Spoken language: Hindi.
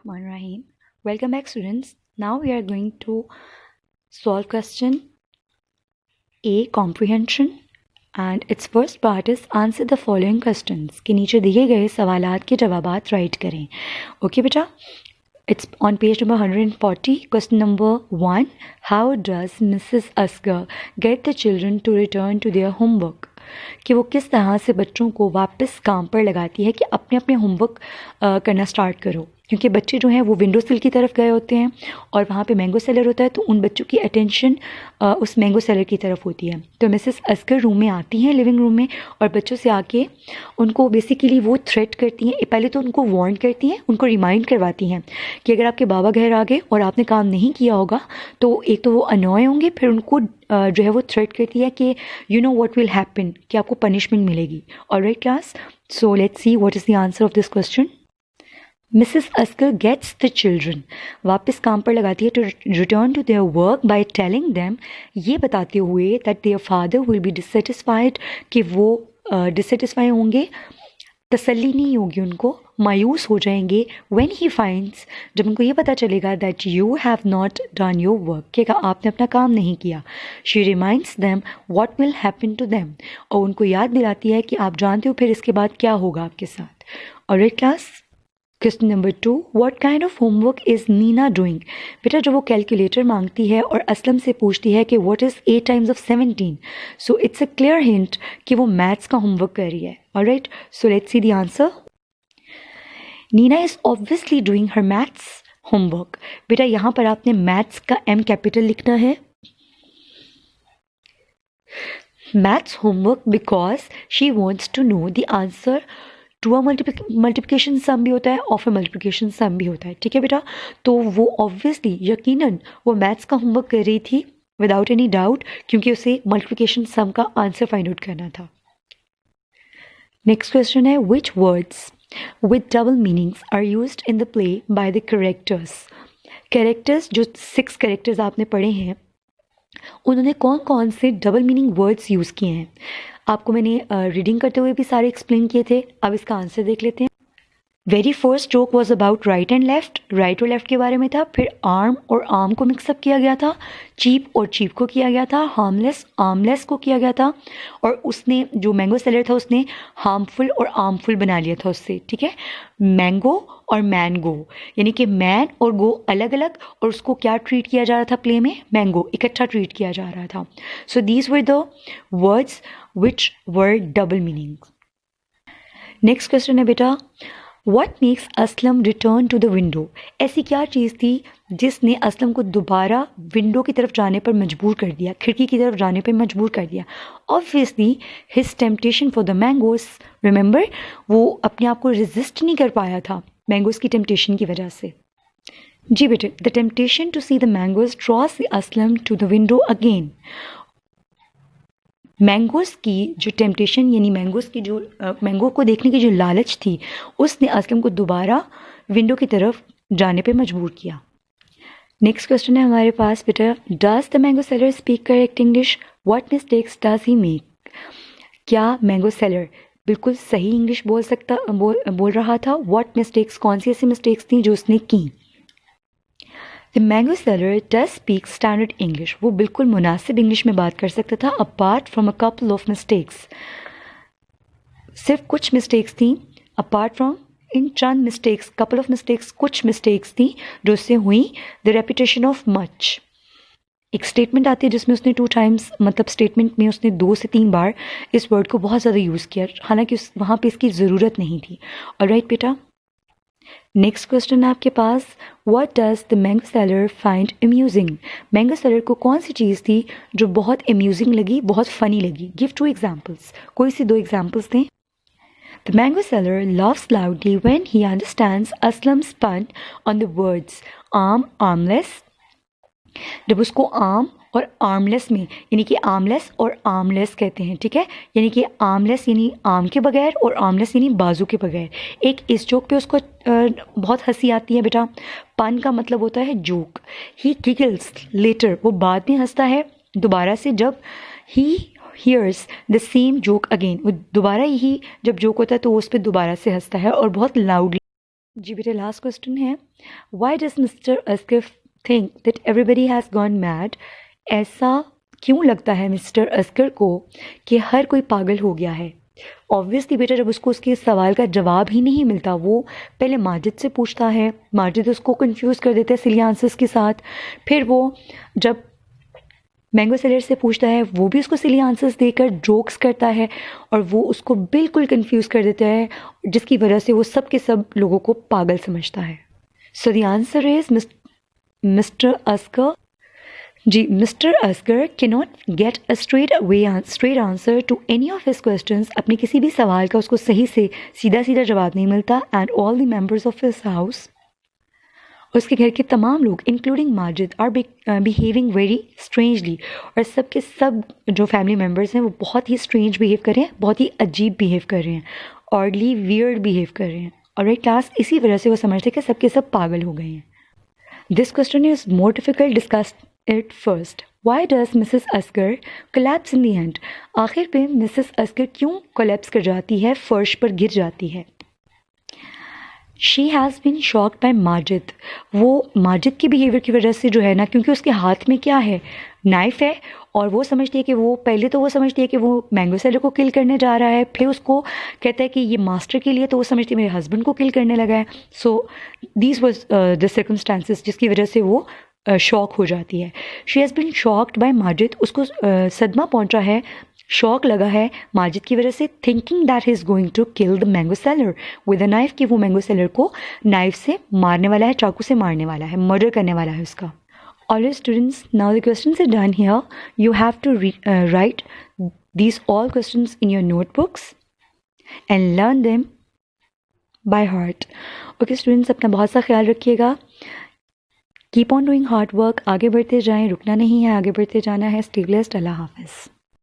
Bismillahirrahmanirrahim. Welcome back, students. Now we are going to solve question A, comprehension, and its first part is answer the following questions. के नीचे दिए गए सवालात के जवाबात राइट करें. Okay, बेटा. It's on page number 140. Question number 1. How does Mrs. Asghar get the children to return to their homework? कि वो किस तरह से बच्चों को वापस काम पर लगाती है कि अपने अपने होमवर्क करना स्टार्ट करो, क्योंकि बच्चे जो हैं वो विंडो सिल की तरफ गए होते हैं और वहाँ पे मैंगो सेलर होता है, तो उन बच्चों की अटेंशन उस मैंगो सेलर की तरफ होती है. तो मिसेस असगर रूम में आती हैं, लिविंग रूम में, और बच्चों से आके उनको बेसिकली वो थ्रेट करती हैं. पहले तो उनको वार्न करती हैं, उनको रिमाइंड करवाती हैं कि अगर आपके बाबा घर आ गए और आपने काम नहीं किया होगा तो एक तो वो अनॉय होंगे, फिर उनको जो है वो थ्रेट करती है कि you know what will happen, कि आपको पनिशमेंट मिलेगी. Alright class, so let's see what is the answer of this question. Mrs Askar gets the children, वापस काम पर लगाती है, to return to their work by telling them, ये बताते हुए that their father will be dissatisfied, कि वो डिससेटिस्फाई होंगे, तसल्ली नहीं होगी उनको, मायूस हो जाएंगे. व्हेन ही फाइंड्स, जब उनको ये पता चलेगा that you have not done your work, कि आपने अपना काम नहीं किया. She reminds them what will happen to them, और उनको याद दिलाती है कि आप जानते हो फिर इसके बाद क्या होगा आपके साथ. Alright class, question number 2. What kind of homework is Nina doing. बेटा जब वो कैलकुलेटर मांगती है और असलम से पूछती है कि what is 8 times of 17, so it's a clear hint कि वो मैथ्स का होमवर्क कर रही है. Alright, so let's see the answer. Nina is obviously doing her maths homework. बेटा यहाँ पर आपने मैथ्स का M कैपिटल लिखना है, maths homework, because she wants to know the answer to a multiplication sum भी होता है, ऑफ अ मल्टीप्लिकेशन सम भी होता है. ठीक है बेटा, तो वो ऑब्वियसली यकीनन वो मैथ्स का होमवर्क कर रही थी विदाउट एनी डाउट, क्योंकि उसे मल्टीप्लिकेशन सम का आंसर फाइंड आउट करना था. नेक्स्ट क्वेश्चन है, which words with double meanings are used in the play by the characters. Characters जो 6 कैरेक्टर्स आपने पढ़े हैं, उन्होंने कौन कौन से डबल मीनिंग वर्ड्स यूज़ किए हैं. आपको मैंने रीडिंग करते हुए भी सारे एक्सप्लेन किए थे. अब इसका आंसर देख लेते हैं. Very first joke was about right and left, right और लेफ्ट के बारे में था. फिर आर्म और आर्म को मिक्सअप किया गया था, चीप और चीप को किया गया था, हार्मलेस आर्मलेस को किया गया था, और उसने जो मैंगो सेलर था उसने हार्मफुल और आर्मफुल बना लिया था उससे. ठीक है, मैंगो और मैन गो, यानी कि मैन और गो अलग अलग, और उसको क्या ट्रीट किया जा रहा था प्ले में, मैंगो इकट्ठा ट्रीट किया जा रहा था. So these were the words which were double meanings. Next question है बेटा, What makes Aslam return to the window. ऐसी क्या चीज़ थी जिसने असलम को दोबारा विंडो की तरफ जाने पर मजबूर कर दिया, खिड़की की तरफ जाने पर मजबूर कर दिया. Obviously his temptation for the mangoes. Remember, वो अपने आप को रेजिस्ट नहीं कर पाया था मैंगोस की टेम्पटेशन की वजह से. जी बेटे, the temptation to see the mangoes draws Aslam to the window again. Mangoes की जो टेम्पटेशन, यानी मैंगोस की जो मैंगो को देखने की जो लालच थी, उसने असलम को दोबारा विंडो की तरफ जाने पे मजबूर किया. नेक्स्ट क्वेश्चन है हमारे पास बेटा, does the mango seller speak correct English. What mistakes does he make. क्या मैंगो सेलर बिल्कुल सही इंग्लिश बोल रहा था. व्हाट मिस्टेक्स, कौन सी ऐसी मिस्टेक्स थी जो उसने की. The mango seller does speak standard English. वो बिल्कुल मुनासिब इंग्लिश में बात कर सकता था, apart from a couple of mistakes. सिर्फ कुछ मिस्टेक्स थी, apart from in Chand mistakes, couple of mistakes, कुछ मिस्टेक्स थी जो उससे हुई. द रेपिटेशन ऑफ मच, एक स्टेटमेंट आती है जिसमें उसने 2 टाइम्स, मतलब स्टेटमेंट में उसने 2 से 3 बार इस वर्ड को बहुत ज़्यादा यूज़ किया, हालांकि वहाँ पे इसकी ज़रूरत नहीं थी. ऑलराइट बेटा, नेक्स्ट क्वेश्चन है आपके पास, what does the mango seller find amusing. Mango seller को कौन सी चीज़ थी जो बहुत अम्यूजिंग लगी, बहुत फ़नी लगी. गिव 2 एग्जाम्पल्स, कोई सी 2 एग्जाम्पल्स दें. The mango seller loves loudly when he understands Aslam's pun on the words arm armless. जब उसको आर्म और आर्मलेस में, यानी कि आर्मलेस और आर्मलेस कहते हैं. ठीक है, यानी कि आर्मलेस यानी आर्म के बगैर और आर्मलेस यानी बाजू के बगैर. एक इस जोक पे उसको बहुत हंसी आती है बेटा. पन का मतलब होता है जोक. ही गिगल्स लेटर, वो बाद में हंसता है दोबारा से, जब he hears the same joke again. वो दोबारा यही जब जोक होता है तो वो उस पर दोबारा से हंसता है और बहुत लाउडली. जी बेटे, लास्ट क्वेश्चन है, why does mister Oscar think that everybody has gone mad? ऐसा क्यों लगता है मिस्टर अस्कर को कि हर कोई पागल हो गया है? ऑब्वियसली बेटा, जब उसको उसके सवाल का जवाब ही नहीं मिलता, वो पहले माजिद से पूछता है, माजिद उसको कंफ्यूज कर देता है सिली आंसर्स के साथ, फिर वो जब मैंगो सेलर से पूछता है, वो भी उसको सिली आंसर्स देकर जोक्स करता है और वो उसको बिल्कुल कंफ्यूज कर देता है, जिसकी वजह से वो सब के सब लोगों को पागल समझता है। So the answer is mister Askar. जी, mister Askar cannot get a straight answer to any of his questions. अपने किसी भी सवाल का उसको सही से सीधा सीधा जवाब नहीं मिलता। And all the members of his house, उसके घर के तमाम लोग including Majid are behaving very strangely, और सब के सब जो फैमिली मेम्बर्स हैं वो बहुत ही स्ट्रेंज बिहेव कर रहे हैं, बहुत ही अजीब बिहेव कर रहे हैं, ऑडली वियर्ड बिहेव कर रहे हैं। और राइट क्लास, इसी वजह से वो समझते हैं कि सब के सब पागल हो गए हैं। This question is more difficult, discuss it first. Why does Mrs Oscar collapse in the and? आखिर पे मिसेस अस्कर क्यों कोलैप्स कर जाती है, फर्श पर गिर जाती है? She has been shocked by Majid. वो माजिद के बिहेवियर की वजह से जो है ना, क्योंकि उसके हाथ में क्या है, नाइफ़ है, और वो समझती है कि वो पहले तो वो समझती है कि वो मैंगो सेलर को किल करने जा रहा है, फिर उसको कहता है कि ये मास्टर के लिए, तो वो समझती है मेरे हस्बैंड को किल करने लगा है। So these was the circumstances जिसकी वजह से वो शॉक हो जाती है। She has been shocked by Majid, उसको सदमा पहुंचा है, शॉक लगा है माजिद की वजह से, thinking that he is going to kill the mango seller with a knife, कि वो मैंगो सेलर को नाइफ से मारने वाला है, चाकू से मारने वाला है, मर्डर करने वाला है उसका। Alright students, now the questions are done here. You have to write these all questions in your notebooks and learn them by heart. Okay students, अपना बहुत सा ख्याल रखिएगा। Keep on doing hard work. आगे बढ़ते जाएं, रुकना नहीं है, आगे बढ़ते जाना है। Stay blessed. अल्लाह हाफ़िज़।